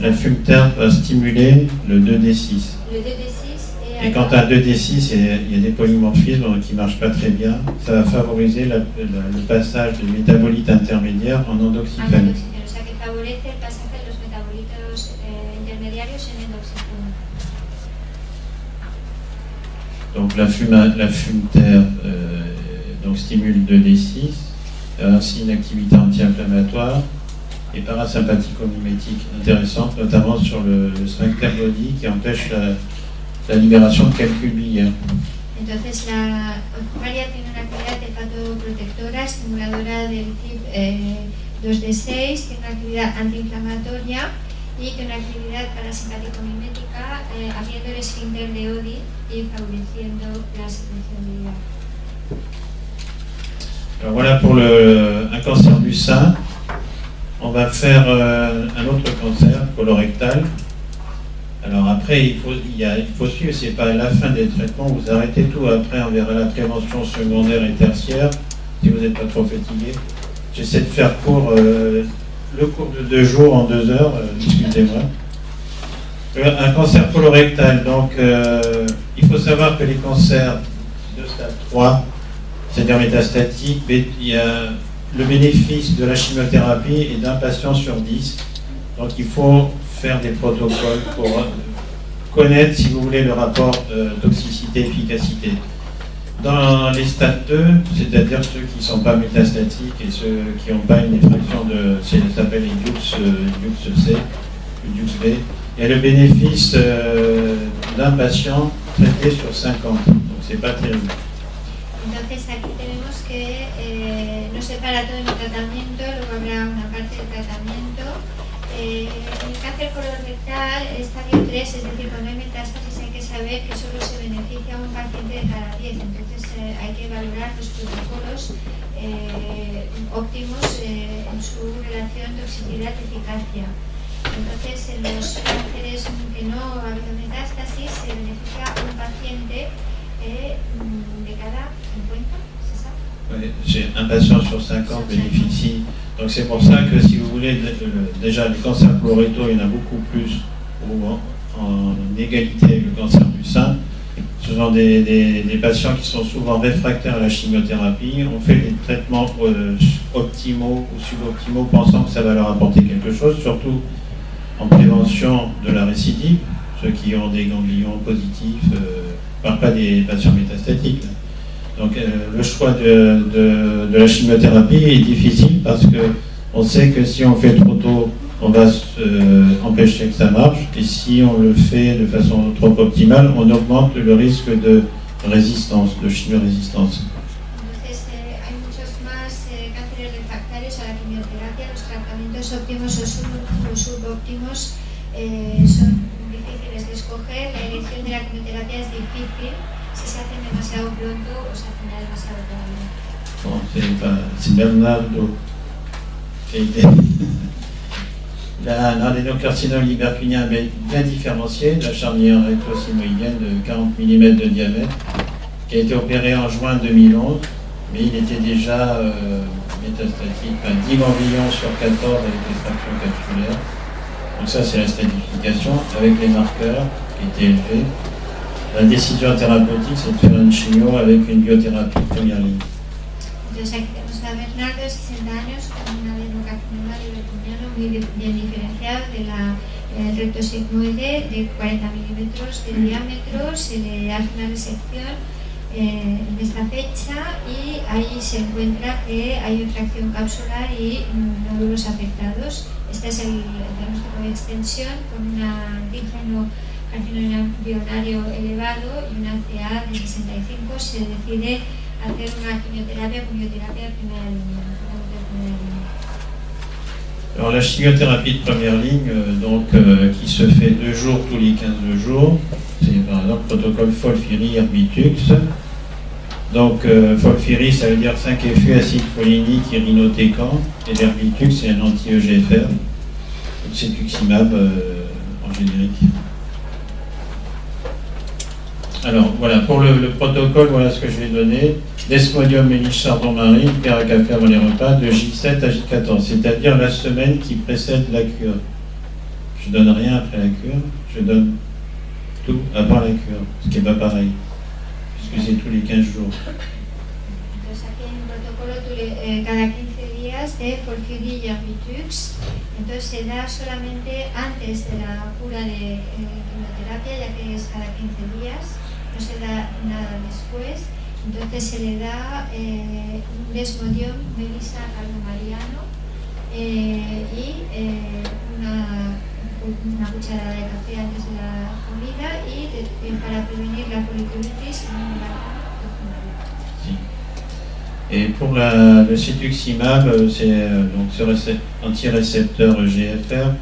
la fumeterpe va stimuler le 2D6. Le 2D6 et quand à 2D6, il y a des polymorphismes qui ne marchent pas très bien, ça va favoriser le passage de métabolites intermédiaires en endoxyphène. O sea que favorece el pasaje de los metabolitos intermediarios en endoxígeno. Donc la fumeterpe donc stimule 2D6, ainsi une activité anti-inflammatoire et parasympathico-mimétique intéressante, notamment sur le sphincter body qui empêche la libération de calculs biliaires. Entonces la orfaria tiene una actividad hepatoprotectora, estimuladora del TIP 2D6, tiene una actividad antiinflamatoria y tiene una actividad parasimpático-mimética, abriendo el esfínter de Oddi y favoreciendo la secreción biliar. Alors voilà pour un cancer du sein. On va faire un autre cancer colorectal. Alors après, il faut suivre, c'est pas à la fin des traitements, vous arrêtez tout, après on verra la prévention secondaire et tertiaire, si vous n'êtes pas trop fatigué. J'essaie de faire court, le cours de 2 jours en 2 heures, excusez-moi. Un cancer colorectal, donc il faut savoir que les cancers de stade 3, c'est-à-dire métastatique, il y a le bénéfice de la chimiothérapie est d'un patient sur 10. Donc il faut faire des protocoles pour connaître, si vous voulez, le rapport toxicité-efficacité. Dans les stades 2, c'est-à-dire ceux qui ne sont pas métastatiques et ceux qui n'ont pas une effraction ça s'appelle les DUX-C, le DUX-B, il y a le bénéfice d'un patient traité sur 50. Donc c'est pas terrible. Entonces aquí tenemos que no se para todo en el tratamiento, luego habrá una parte del tratamiento. En el cáncer colorectal, estadio 3, es decir, cuando hay metástasis hay que saber que solo se beneficia a un paciente de cada 10, entonces hay que valorar los protocolos óptimos en su relación toxicidad-eficacia. Entonces en los cánceres que no ha habido metástasis se beneficia a un paciente de cada 50, c'est ça? Oui, c'est un patient sur 50 bénéficie. Donc c'est pour ça que si vous voulez, déjà les cancers colorectaux, il y en a beaucoup plus en égalité avec le cancer du sein. Ce sont des patients qui sont souvent réfractaires à la chimiothérapie. On fait des traitements optimaux ou suboptimaux pensant que ça va leur apporter quelque chose, surtout en prévention de la récidive, ceux qui ont des ganglions positifs, je ne parle pas des patients métastatiques. Donc le choix de la chimiothérapie est difficile parce qu'on sait que si on fait trop tôt, on va empêcher que ça marche, et si on le fait de façon trop optimale, on augmente le risque de résistance, de chimio-résistance. Entonces hay muchos más cánceres refractarios a la quimioterapia. Los tratamientos óptimos o subóptimos son difíciles de escoger. La elección de la quimioterapia es difícil si se hace demasiado pronto o se hace demasiado tarde. Bon, c'est Bernardo. L'adénocarcinome libercunien bien différencié, la charnière rétro-sigmoïdienne de 40 mm de diamètre, qui a été opéré en juin 2011, mais il était déjà métastatique, 10 ganglions sur 14 avec extraction capsulaire. Donc ça c'est la stratification avec les marqueurs qui étaient élevés. La décision thérapeutique, c'est de faire une chimio avec une biothérapie de première ligne. Entonces aquí tenemos a Bernardo, 60 años, con un adenocarcinoma libercuniano muy bien diferenciado de la recto sigmoide de 40 milímetros de diámetro. Se le hace una resección en esta fecha y ahí se encuentra que hay retracción capsular y nódulos afectados. Este es el diagnóstico de extensión con un antígeno carcinoma embrionario elevado y una CA de 65. Se decide hacer una quimioterapia con bioterapia de primera línea. Alors la chimiothérapie de première ligne, qui se fait 2 jours tous les 15 jours, c'est par exemple le protocole FOLFIRI-Erbitux. Donc FOLFIRI, ça veut dire 5-FU acide folinique irinotécan, et l'Erbitux c'est un anti-EGFR, donc c'est tuximab en générique. Alors voilà, pour le protocole, voilà ce que je vais donner. Desmodium, méliche, chardon-marie, peracafère dans les repas de J7 à J14, c'est-à-dire la semaine qui précède la cure. je donne rien après la cure, je donne tout avant la cure, ce qui n'est pas pareil, puisque c'est tous les 15 jours. Entonces aquí en un protocolo cada 15 días de Folfiri y Ambitux, entonces se da solamente antes de la cura de quimioterapia, ya que es cada 15 días, no se da nada después. Entonces se le da un desmodium melisa cardomariano y una cucharada de café antes de la comida y para prevenir la foliculitis en un Et pour le cetuximab, c'est donc ce antirécepteur GFR,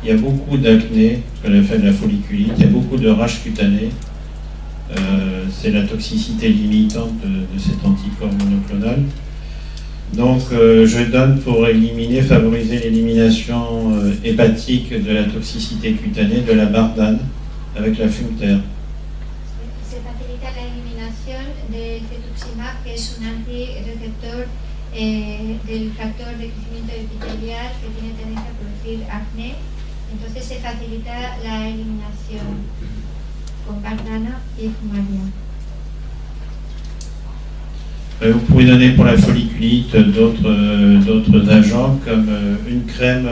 il y a beaucoup d'acné, ce qu'on appelle la folliculite, il y a beaucoup de rage cutanée. C'est la toxicité limitante de cet anticorps monoclonal. Donc je donne pour éliminer, favoriser l'élimination hépatique de la toxicité cutanée de la bardane avec la Fumter. Se facilita la eliminación del cetuximab, que es un antirreceptor del factor de crecimiento epitelial que tiene tendencia a producir acné. Entonces se facilita la eliminación con bardana y fumaria. Vous pouvez donner pour la folliculite d'autres agents comme une crème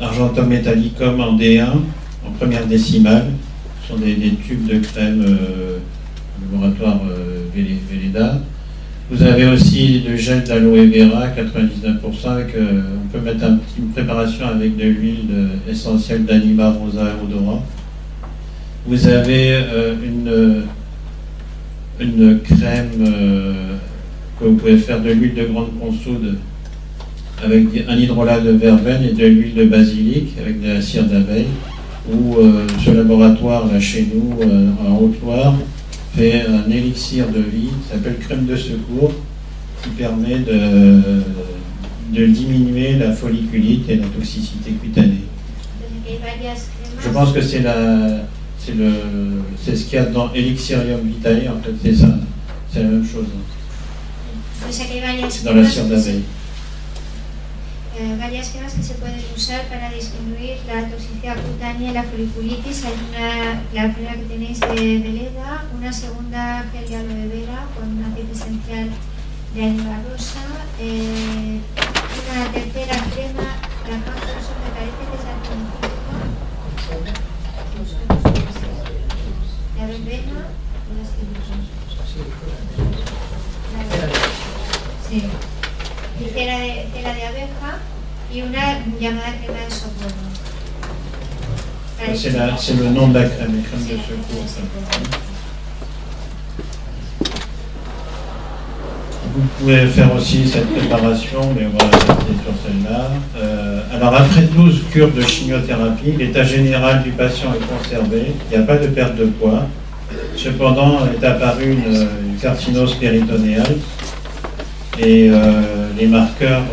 Argentum metallicum en D1 en première décimale. Ce sont des tubes de crème laboratoire Velleda. Vous avez aussi le gel d'aloe vera 99% avec, on peut mettre une préparation avec de l'huile essentielle d'Anima rosa odora. Vous avez une crème que vous pouvez faire de l'huile de grande consoude avec un hydrolat de verveine et de l'huile de basilic avec de la cire d'abeille, ou ce laboratoire là chez nous en Haute-Loire fait un élixir de vie qui s'appelle crème de secours qui permet de diminuer la folliculite et la toxicité cutanée. Je pense que c'est ce qu'il y a dans Elixirium Vitae, en fait, c'est ça, c'est la même chose. C'est dans la cire d'abeille. Varias cremas que se pueden usar para disminuir la toxicidad cutánea y la foliculitis. Hay la primera que tenéis de Velleda, una segunda gel de aloe vera con un aceite esencial de Anima rosa, una tercera crema, la Campos, me parece que es la verbena, sí. Y cera de abeja y una llamada crema de socorro. C'est le nom de la crème de secours. Vous pouvez faire aussi cette préparation, mais on va rester sur celle-là. Alors après 12 cures de chimiothérapie, l'état général du patient est conservé, il n'y a pas de perte de poids. Cependant, est apparue une carcinose péritonéale et les marqueurs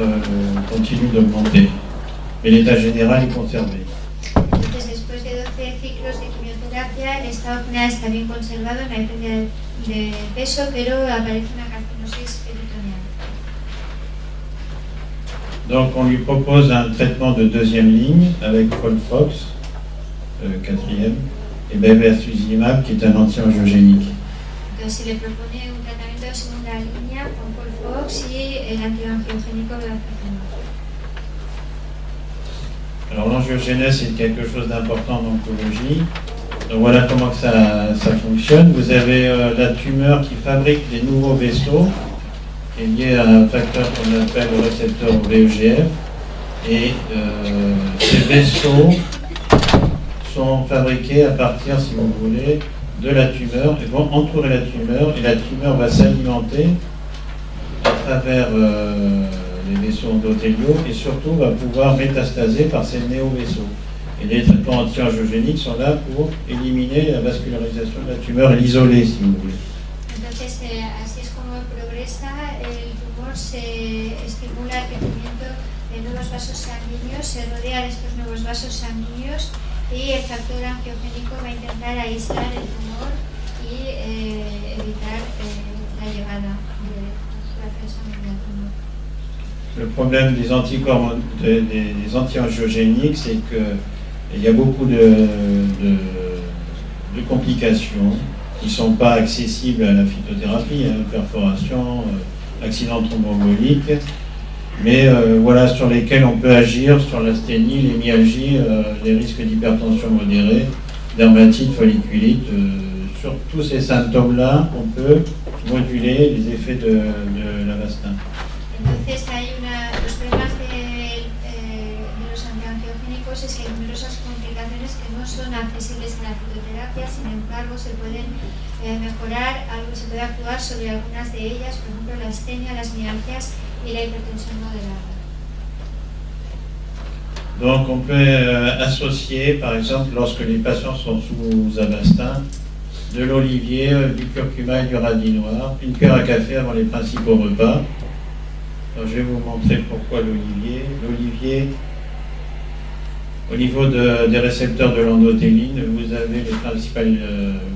continuent d'augmenter. Mais l'état général est conservé. Entonces, después de 12 ciclos de quimioterapia, el estado general está bien conservado, no hay pérdida de peso, pero aparece una carcinosis peritoneal. Donc on lui propose un traitement de deuxième ligne avec Folfox, quatrième, et bevacizumab qui est un anti-angiogénique. Entonces se le propone un tratamiento de segunda línea con Folfox y el antiangiogénico bevacizumab. Alors l'angiogénèse c'est quelque chose d'important en oncologie. Donc voilà comment ça fonctionne. Vous avez la tumeur qui fabrique des nouveaux vaisseaux, qui est lié à un facteur qu'on appelle le récepteur VEGF. Et ces vaisseaux sont fabriqués à partir, si vous voulez, de la tumeur, et vont entourer la tumeur, et la tumeur va s'alimenter à travers les vaisseaux endothéliaux, et surtout va pouvoir métastaser par ces néo-vaisseaux. Et les traitements anti-angiogéniques sont là pour éliminer la vascularisation de la tumeur et l'isoler, si vous voulez. Entonces, así es como progresa el tumor, se estimula el crecimiento de nuevos vasos sanguíneos, se rodea de estos nuevos vasos sanguíneos y el factor angiogénico va a intentar aislar el tumor y evitar la llegada de la sanguínea al tumor. Le problème des anticorps, des anti-angiogéniques, c'est que Il y a beaucoup de complications qui ne sont pas accessibles à la phytothérapie, hein, perforation, accident thromboembolique, mais voilà, sur lesquels on peut agir, sur l'asthénie, les myalgies, les risques d'hypertension modérée, dermatite, folliculite. Sur tous ces symptômes-là, on peut moduler les effets de l'Avastin. Entonces los problemas de los antiangiogénicos es que hay numerosas complicaciones que no son accesibles a la fitoterapia, sin embargo se pueden mejorar, se puede actuar sobre algunas de ellas, por ejemplo la astenia, las mialgias y la hipertensión moderada. Donc on peut associer, par exemple, lorsque les patients sont sous Avastin, de l'olivier, du curcuma et du radis noir, une cuillère à café avant les principaux repas. Alors, je vais vous montrer pourquoi l'olivier. L'olivier, au niveau des récepteurs de l'endothéline, vous avez les principales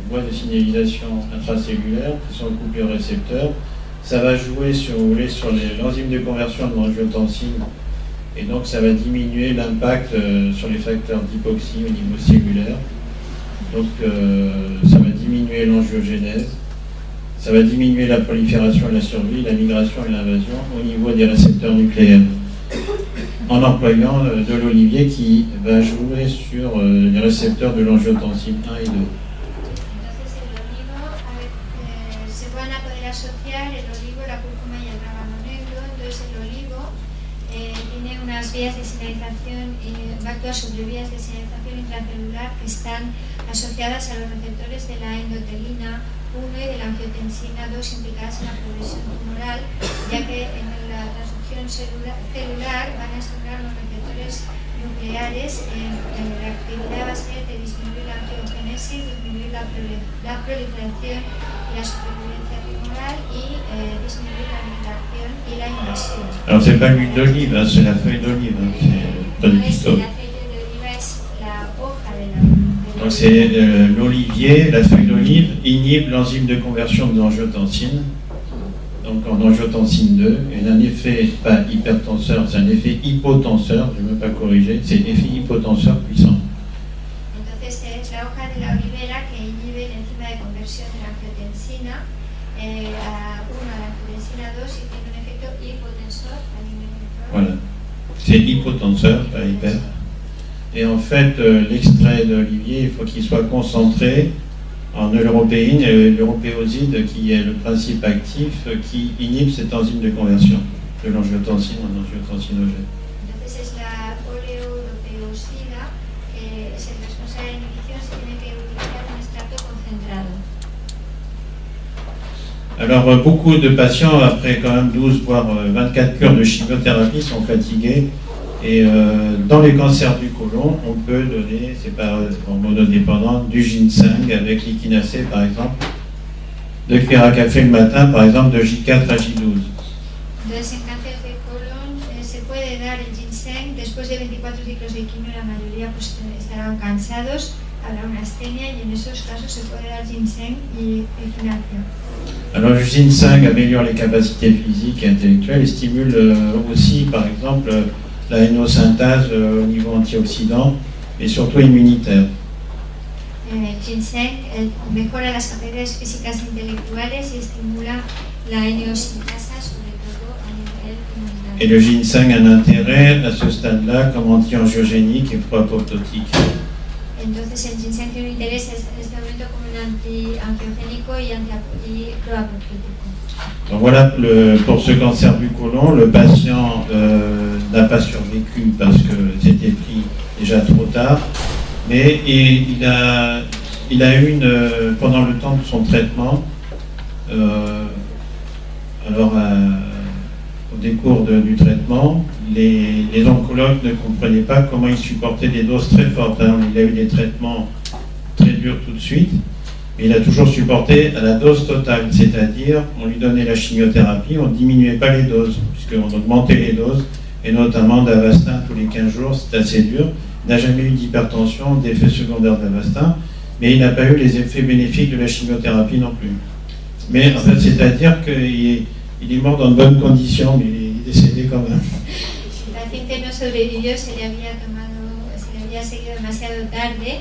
voies de signalisation intracellulaires qui sont couplées aux récepteurs. Ça va jouer, si vous voulez, sur l'enzyme de conversion de l'angiotensine, et donc ça va diminuer l'impact sur les facteurs d'hypoxie au niveau cellulaire. Donc ça va diminuer l'angiogénèse, ça va diminuer la prolifération et la survie, la migration et l'invasion au niveau des récepteurs nucléaires, en employant de l'olivier qui va jouer sur les récepteurs de l'angiotensine 1 et 2. Unas vías de señalización, va a actuar sobre vías de señalización intracelular que están asociadas a los receptores de la endotelina 1 y de la angiotensina 2 implicadas en la progresión tumoral, ya que en la transducción celular van a estimular los receptores nucleares. La actividad va a ser de disminuir la angiogénesis, disminuir la proliferación y la supervivencia tumoral y disminuir la migración y la invasión. Alors c'est pas l'huile d'olive, hein, c'est la feuille d'olive, hein, c'est pas du pisto. Donc c'est l'olivier, la feuille d'olive inhibe l'enzyme de conversion de l'angiotensine, donc en angiotensine 2, et un effet pas hypertenseur, c'est un effet hypotenseur, je ne veux pas corriger, c'est effet hypotenseur puissant. Entonces es la hoja de la olivera que inhibe la enzima de conversión de la angiotensina a la angiotensina 2 y tiene un efecto hipotensor. Voilà, c'est hypotenseur, pas hyper. Et en fait, l'extrait d'olivier, il faut qu'il soit concentré en européine, l'européoside qui est le principe actif qui inhibe cette enzyme de conversion de l'angiotensine en angiotensinogène. Entonces es la oleoeuropeosida que es el responsable de la inhibición, se tiene que utilizar un extracto concentrado. Alors beaucoup de patients, après quand même 12 voire 24 cures de chimiothérapie, sont fatigués. Et dans les cancers du côlon, on peut donner, c'est pas hormonodépendant, du ginseng avec l'échinacée par exemple, 2 cuillères à café le matin par exemple de J4 à J12. Entonces en cáncer de colon se puede dar el ginseng después de 24 ciclos de quimio, la mayoría pues estarán cansados, habrá una astenia y en esos casos se puede dar ginseng y echinacea. Alors le ginseng améliore les capacités physiques et intellectuelles et stimule aussi par exemple la hénosynthase au niveau antioxydant et surtout immunitaire. El ginseng mejora las capacidades físicas e intelectuales y estimula la eneosintasa, sobre todo a nivel inmunitario. Et le ginseng a un intérêt à ce stade-là comme anti-angiogénique et pro-apoptotique. Entonces el ginseng tiene un interés en este momento como un antiangiogénico y proapoptótico. Donc voilà pour ce cancer du côlon, le patient n'a pas survécu parce que c'était pris déjà trop tard, mais il a eu pendant le temps de son traitement, au décours du traitement, les oncologues ne comprenaient pas comment il supportait des doses très fortes. Alors, il a eu des traitements très durs tout de suite, mais il a toujours supporté à la dose totale, c'est-à-dire on lui donnait la chimiothérapie, on ne diminuait pas les doses, puisqu'on augmentait les doses, et notamment d'Avastin tous les 15 jours, c'est assez dur. Il n'a jamais eu d'hypertension, d'effets secondaires d'Avastin, mais il n'a pas eu les effets bénéfiques de la chimiothérapie non plus. Mais en fait, c'est-à-dire qu'il est mort dans de bonnes conditions, mais il est décédé quand même. El paciente no sobrevivió, se le había había seguido demasiado tarde.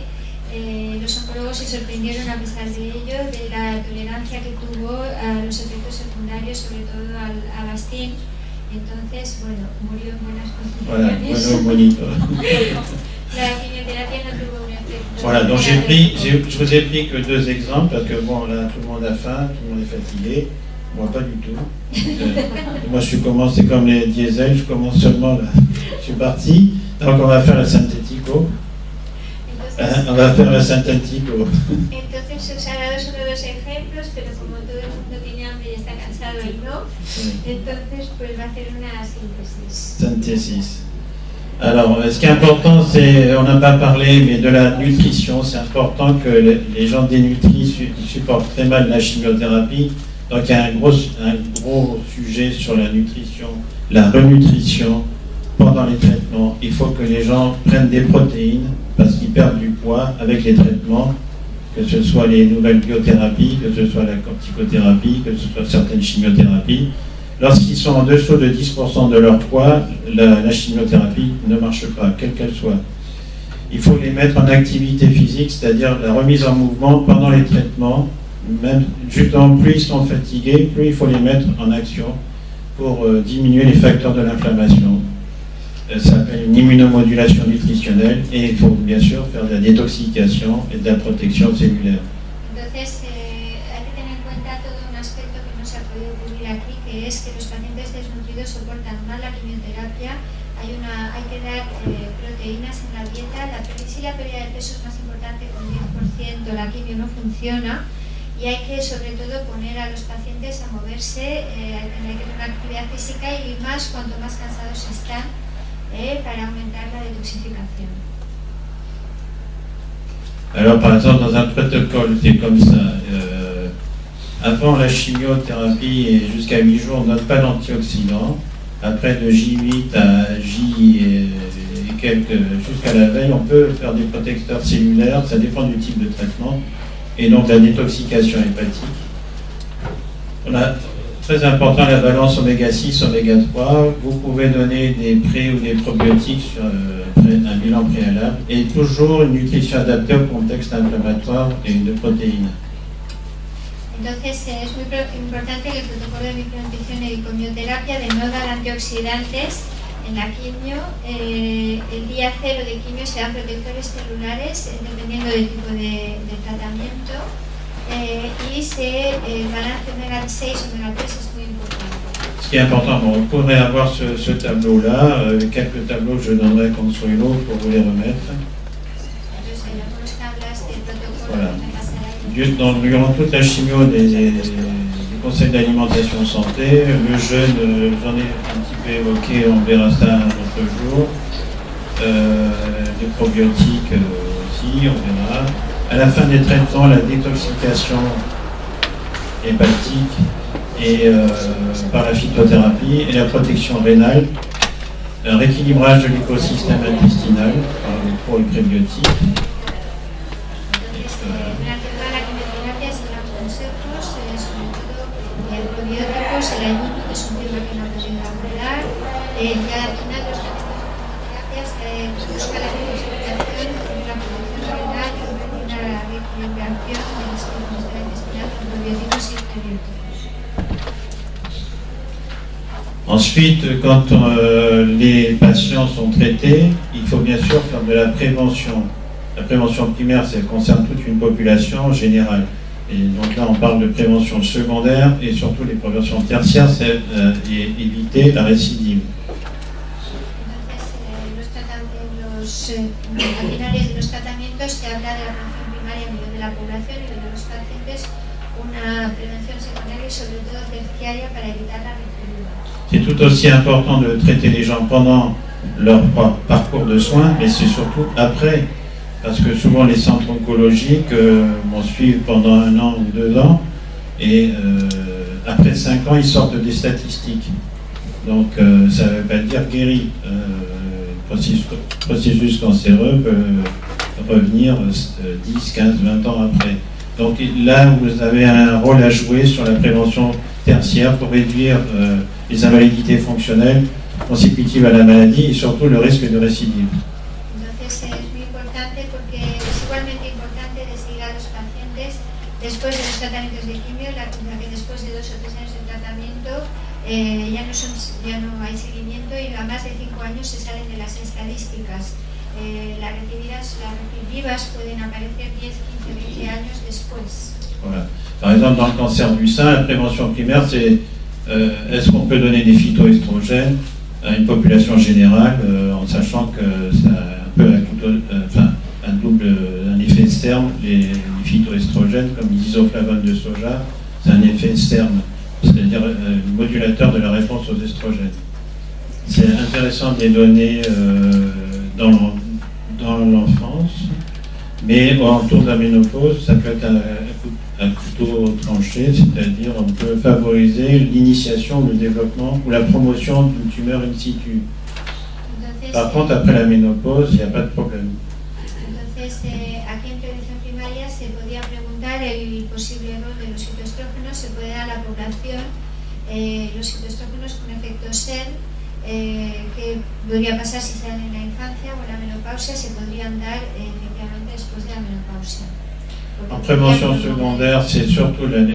Los oncólogos se sorprendieron a pesar de ello de la tolerancia que tuvo a los efectos secundarios, sobre todo al Avastin. Entonces, bueno, murió en buenas condiciones. Voilà, bonito. La quimioterapia no tuvo un efecto. Voilà, donc je vous ai pris que 2 exemples, parce que bon, là, tout le monde a faim, tout le monde est fatigué. Moi, pas du tout. Moi, c'est comme les diesels, je commence seulement là. Je suis parti. Donc, on va faire le synthético. On va faire le synthético. Entonces, os ha dado solo 2 ejemplos, pero como todo el mundo tiene hambre y está cansado y no, entonces, pues va a hacer una síntesis. Synthesis. Alors, ce qui est important, c'est, on n'a pas parlé, mais de la nutrition, c'est important que les gens dénutris supportent très mal la chimiothérapie. Donc il y a un gros sujet sur la nutrition, la renutrition pendant les traitements. Il faut que les gens prennent des protéines parce qu'ils perdent du poids avec les traitements, que ce soit les nouvelles biothérapies, que ce soit la corticothérapie, que ce soit certaines chimiothérapies. Lorsqu'ils sont en dessous de 10% de leur poids, la chimiothérapie ne marche pas, quelle qu'elle soit. Il faut les mettre en activité physique, c'est-à-dire la remise en mouvement pendant les traitements. Même justement, plus ils sont fatigués, plus il faut les mettre en action pour diminuer les facteurs de l'inflammation. Ça s'appelle une immunomodulation nutritionnelle et il faut bien sûr faire de la détoxication et de la protection cellulaire. Entonces, hay que tener en cuenta todo un aspecto que no se ha podido cubrir aquí, que es que los pacientes desnutridos soportan mal la quimioterapia. Hay que dar proteínas en la dieta. Si la pérdida de peso es más importante, con 10% la quimio no funciona. Y hay que sobre todo poner a los pacientes a moverse, hay que tener una actividad física y más cuanto más cansados están para aumentar la detoxificación. Alors par exemple dans un protocole c'est comme ça, avant la chimiothérapie et jusqu'à 8 jours on ne donne pas d'antioxydants, après de J8 à J et quelques jusqu'à la veille on peut faire des protecteurs cellulaires, ça dépend du type de traitement. Et donc la détoxication hépatique. On a très important la balance oméga 6, oméga 3. Vous pouvez donner des pré ou des probiotiques sur un bilan préalable et toujours une nutrition adaptée au contexte inflammatoire et de protéines. Entonces es muy importante el protocolo de micronutrición y quimioterapia de no dar antioxidantes en la quimio. El día 0 de quimio se dan protectores celulares dependiendo del tipo de tratamiento y el balance omega 6 omega 3 es muy importante. Ce qui est important, bon, vous pourrez avoir ce tableau-là, quelques tableaux que je donnerai Consuelo pour vous les remettre. Voilà. Durant toute la chimio du Conseil d'alimentation santé, le jeûne, j'en ai un petit peu évoqué, on verra ça un autre jour. Les probiotiques aussi, on verra. À la fin des traitements, la détoxification hépatique et par la phytothérapie et la protection rénale, un rééquilibrage de l'écosystème intestinal pour les prébiotiques. El ayuno, que es un tema que no ha podido abordar, ya al final de los terapias se busca la detoxificación, la protección renal y una reequilibración del sistema intestinal con probióticos y prebióticos. Ensuite, quand les patients sont traités, il faut bien sûr faire de la prévention. La prévention primaire, ça concerne toute une population générale. Et donc là, on parle de prévention secondaire et surtout les préventions tertiaires, c'est éviter la récidive. Al finales de los tratamientos se habla de la prevención primaria a nivel de la población y de los pacientes una prevención secundaria y sobre todo terciaria para evitar la recidiva. C'est tout aussi important de traiter les gens pendant leur parcours de soins, mais c'est surtout après. Parce que souvent les centres oncologiques suivent pendant 1 an ou 2 ans et après 5 ans ils sortent des statistiques. Donc ça ne veut pas dire guéri. Le processus cancéreux peut revenir 10, 15, 20 ans après. Donc là vous avez un rôle à jouer sur la prévention tertiaire pour réduire les invalidités fonctionnelles consécutives à la maladie et surtout le risque de récidive. que es igualmente importante decir a los pacientes después de los tratamientos de quimio, que después de 2 o 3 años de tratamiento ya no hay seguimiento y a más de 5 años se salen de las estadísticas. Las recidivas pueden aparecer 10, 15, 20 años después. Voilà. Par exemple, dans le cancer du sein, la prévention primaire, c'est est-ce qu'on peut donner des phytoestrogènes à une population générale en sachant que ça a un peu un effet externe, les phytoestrogènes comme l'isoflavone de soja, c'est un effet externe, c'est-à-dire modulateur de la réponse aux estrogènes. C'est intéressant de les donner dans l'enfance, mais autour de la ménopause, ça peut être un couteau tranché, c'est-à-dire on peut favoriser l'initiation, le développement ou la promotion d'une tumeur in situ. Par contre, après la ménopause, il n'y a pas de problème. Entonces, aquí en prevención primaria se podía preguntar el posible rol de los fitoestrógenos, se puede dar a la población los fitoestrógenos con efecto SER, que podría pasar si se dan en la infancia o en la menopausia, se podrían dar efectivamente después de la menopausia. En prévention secondaire, c'est surtout